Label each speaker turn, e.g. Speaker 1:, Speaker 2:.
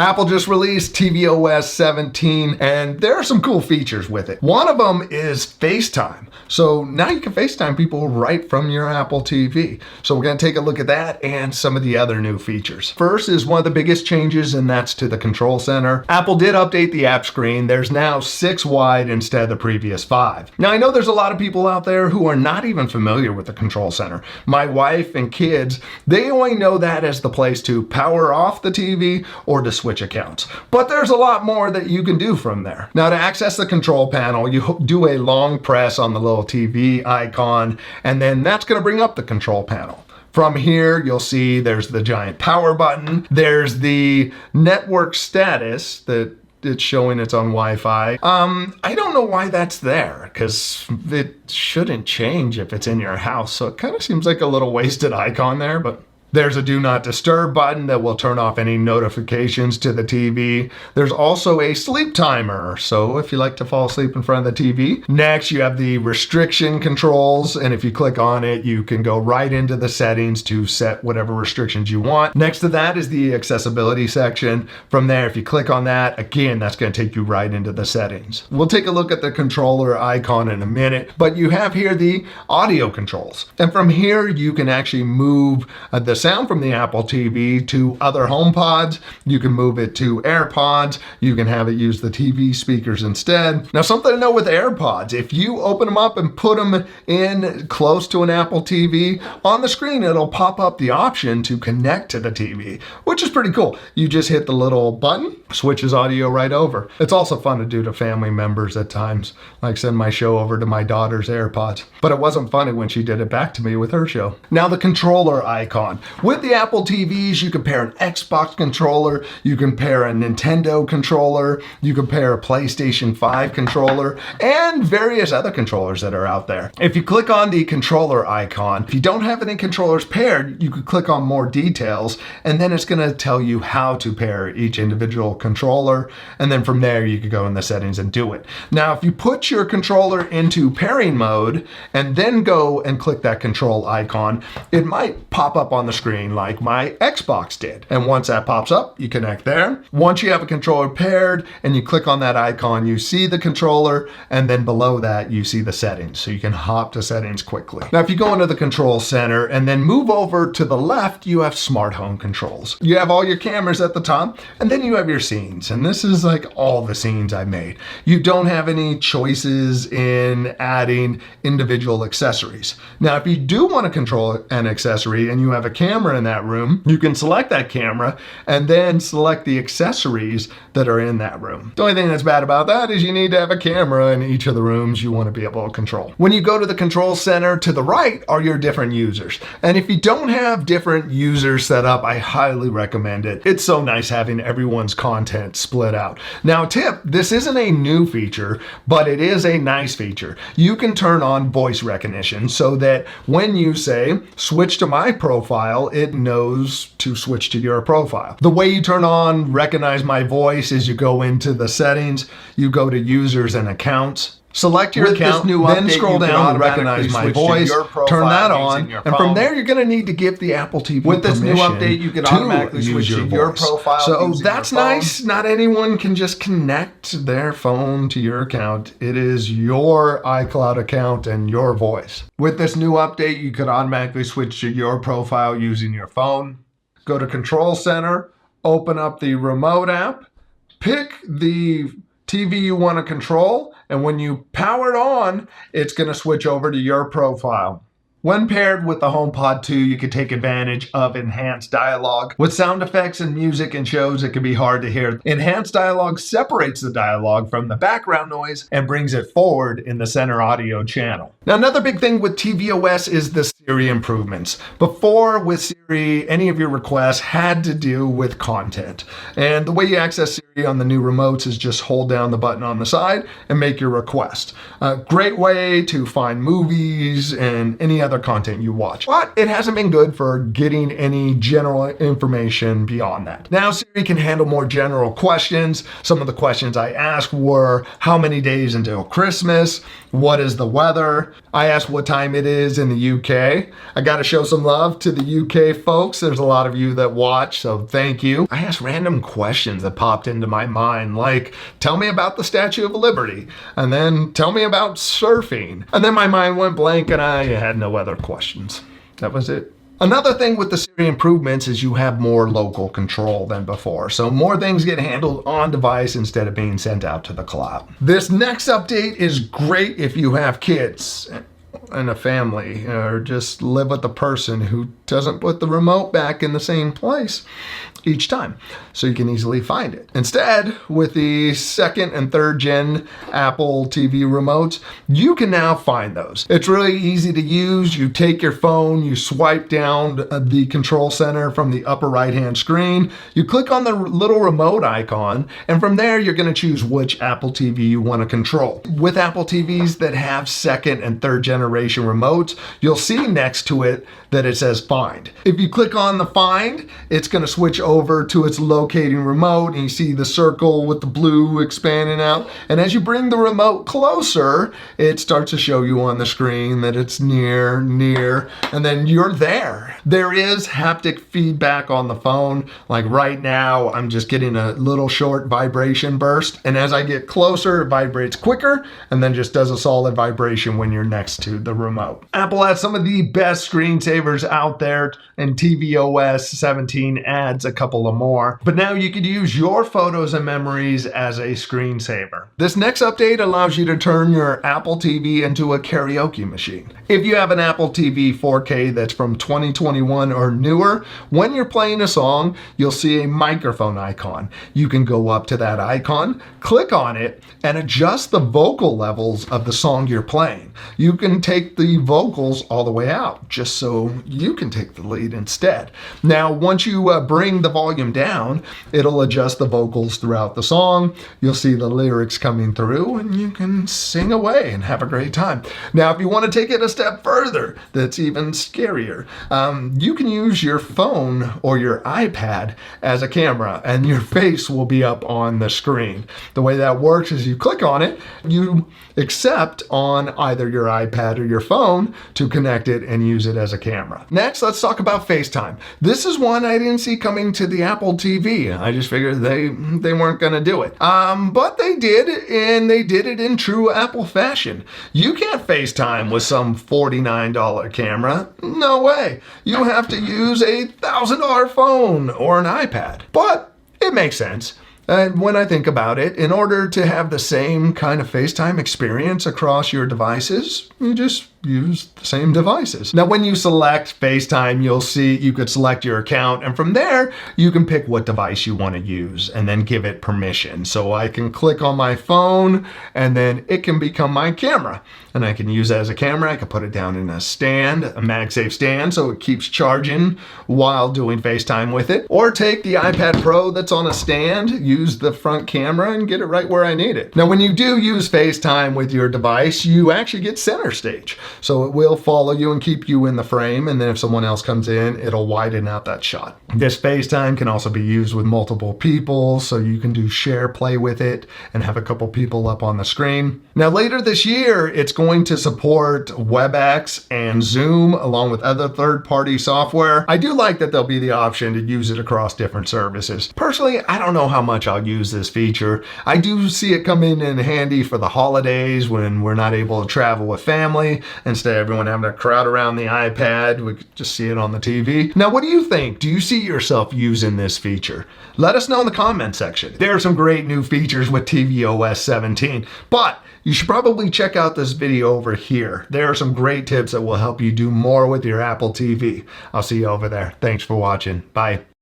Speaker 1: Apple just released tvOS 17, and there are some cool features with it. One of them is FaceTime. So now you can FaceTime people right from your Apple TV. So we're going to take a look at that and some of the other new features. First is one of the biggest changes, and that's to the control center. Apple did update the app screen. There's now 6 wide instead of the previous 5. Now I know there's a lot of people out there who are not even familiar with the control center. My wife and kids, they only know that as the place to power off the TV or to switch accounts. But there's a lot more that you can do from there. Now to access the control panel, you do a long press on the little TV icon, and then that's going to bring up the control panel. From here, you'll see there's the giant power button. There's the network status that it's showing it's on Wi-Fi. I don't know why that's there, because it shouldn't change if it's in your house. So it kind of seems like a little wasted icon there, but there's a do not disturb button that will turn off any notifications to the TV. There's also a sleep timer, so if you like to fall asleep in front of the TV. Next, you have the restriction controls, and if you click on it, you can go right into the settings to set whatever restrictions you want. Next to that is the accessibility section. From there, if you click on that, again, that's going to take you right into the settings. We'll take a look at the controller icon in a minute, but you have here the audio controls. And from here, you can actually move the sound from the Apple TV to other HomePods. You can move it to AirPods. You can have it use the TV speakers instead. Now, something to know with AirPods, if you open them up and put them in close to an Apple TV, on the screen, it'll pop up the option to connect to the TV, which is pretty cool. You just hit the little button, switches audio right over. It's also fun to do to family members at times, like send my show over to my daughter's AirPods. But it wasn't funny when she did it back to me with her show. Now the controller icon. With the Apple TVs, you can pair an Xbox controller, you can pair a Nintendo controller, you can pair a PlayStation 5 controller, and various other controllers that are out there. If you click on the controller icon, if you don't have any controllers paired, you could click on more details, and then it's going to tell you how to pair each individual controller, and then from there you could go in the settings and do it. Now, if you put your controller into pairing mode, and then go and click that control icon, it might pop up on the screen like my Xbox did. And once that pops up, you connect there. Once you have a controller paired and you click on that icon, you see the controller, and then below that you see the settings. So you can hop to settings quickly. Now, if you go into the control center and then move over to the left, you have smart home controls. You have all your cameras at the top, and then you have your scenes. And this is like all the scenes I made. You don't have any choices in adding individual accessories. Now, if you do want to control an accessory and you have a camera in that room, you can select that camera and then select the accessories that are in that room. The only thing that's bad about that is you need to have a camera in each of the rooms you want to be able to control. When you go to the control center, to the right are your different users. And if you don't have different users set up, I highly recommend it. It's so nice having everyone's content split out. Now, tip, this isn't a new feature, but it is a nice feature. You can turn on voice recognition so that when you say, switch to my profile, it knows to switch to your profile. The way you turn on recognize my voice is you go into the settings, you go to users and accounts, select your account, then scroll down to recognize my voice, turn that on, and from there you're going to need to give the Apple TV
Speaker 2: with this new update, you can automatically switch to your profile.
Speaker 1: So that's nice. Not anyone can just connect their phone to your account. It is your iCloud account and your voice. With this new update, you could automatically switch to your profile using your phone. Go to Control Center, open up the remote app, pick the TV you want to control, and when you power it on, it's going to switch over to your profile. When paired with the HomePod 2, you can take advantage of enhanced dialogue. With sound effects and music and shows, it can be hard to hear. Enhanced dialogue separates the dialogue from the background noise and brings it forward in the center audio channel. Now, another big thing with tvOS is the Siri improvements. Before, with Siri, any of your requests had to do with content. And the way you access Siri on the new remotes is just hold down the button on the side and make your request. A great way to find movies and any other other content you watch. But it hasn't been good for getting any general information beyond that. Now Siri can handle more general questions. Some of the questions I asked were, how many days until Christmas? What is the weather? I asked what time it is in the UK. I got to show some love to the UK folks. There's a lot of you that watch, so thank you. I asked random questions that popped into my mind, like, tell me about the Statue of Liberty, and then tell me about surfing. And then my mind went blank and I had no other questions. That was it. Another thing with the Siri improvements is you have more local control than before. So more things get handled on device instead of being sent out to the cloud. This next update is great if you have kids and a family, or just live with a person who doesn't put the remote back in the same place each time, so you can easily find it. Instead, with the second and third gen Apple TV remotes, you can now find those. It's really easy to use. You take your phone, you swipe down the control center from the upper right hand screen, you click on the little remote icon, and from there you're going to choose which Apple TV you want to control. With Apple TVs that have second and third generation remotes, you'll see next to it that it says find. If you click on the find, it's going to switch over to its locating remote, and you see the circle with the blue expanding out. And as you bring the remote closer, it starts to show you on the screen that it's near, and then you're there. There is haptic feedback on the phone. Like right now, I'm just getting a little short vibration burst. And as I get closer, it vibrates quicker and then just does a solid vibration when you're next to the remote. Apple has some of the best screensavers out there, and tvOS 17 adds a couple of more. But now you could use your photos and memories as a screensaver. This next update allows you to turn your Apple TV into a karaoke machine. If you have an Apple TV 4K that's from 2021 or newer, when you're playing a song, you'll see a microphone icon. You can go up to that icon, click on it, and adjust the vocal levels of the song you're playing. You can take the vocals all the way out, just so you can take the lead instead. Now, once you bring the volume down, it'll adjust the vocals throughout the song. You'll see the lyrics coming through, and you can sing away and have a great time. Now, if you want to take it a step further, that's even scarier. You can use your phone or your iPad as a camera, and your face will be up on the screen. The way that works is you click on it, you accept on either your iPad or your phone to connect it and use it as a camera. Next, let's talk about FaceTime. This is one I didn't see coming to the Apple TV. I just figured they weren't going to do it. But they did, and they did it in true Apple fashion. You can't FaceTime with some $49 camera. No way. You have to use a $1,000 phone or an iPad. But it makes sense. When I think about it, in order to have the same kind of FaceTime experience across your devices, you just use the same devices. Now, when you select FaceTime, you'll see you could select your account, and from there, you can pick what device you want to use and then give it permission. So I can click on my phone, and then it can become my camera. And I can use it as a camera. I can put it down in a stand, a MagSafe stand, so it keeps charging while doing FaceTime with it. Or take the iPad Pro that's on a stand, use the front camera, and get it right where I need it. Now, when you do use FaceTime with your device, you actually get center stage. So it will follow you and keep you in the frame, and then if someone else comes in, it'll widen out that shot. This FaceTime can also be used with multiple people, so you can do share play with it and have a couple people up on the screen. Now, later this year, it's going to support WebEx and Zoom along with other third-party software. I do like that there'll be the option to use it across different services. Personally, I don't know how much I'll use this feature. I do see it come in handy for the holidays when we're not able to travel with family. Instead of everyone having to crowd around the iPad, we could just see it on the TV. Now, what do you think? Do you see yourself using this feature? Let us know in the comment section. There are some great new features with tvOS 17, but you should probably check out this video over here. There are some great tips that will help you do more with your Apple TV. I'll see you over there. Thanks for watching. Bye.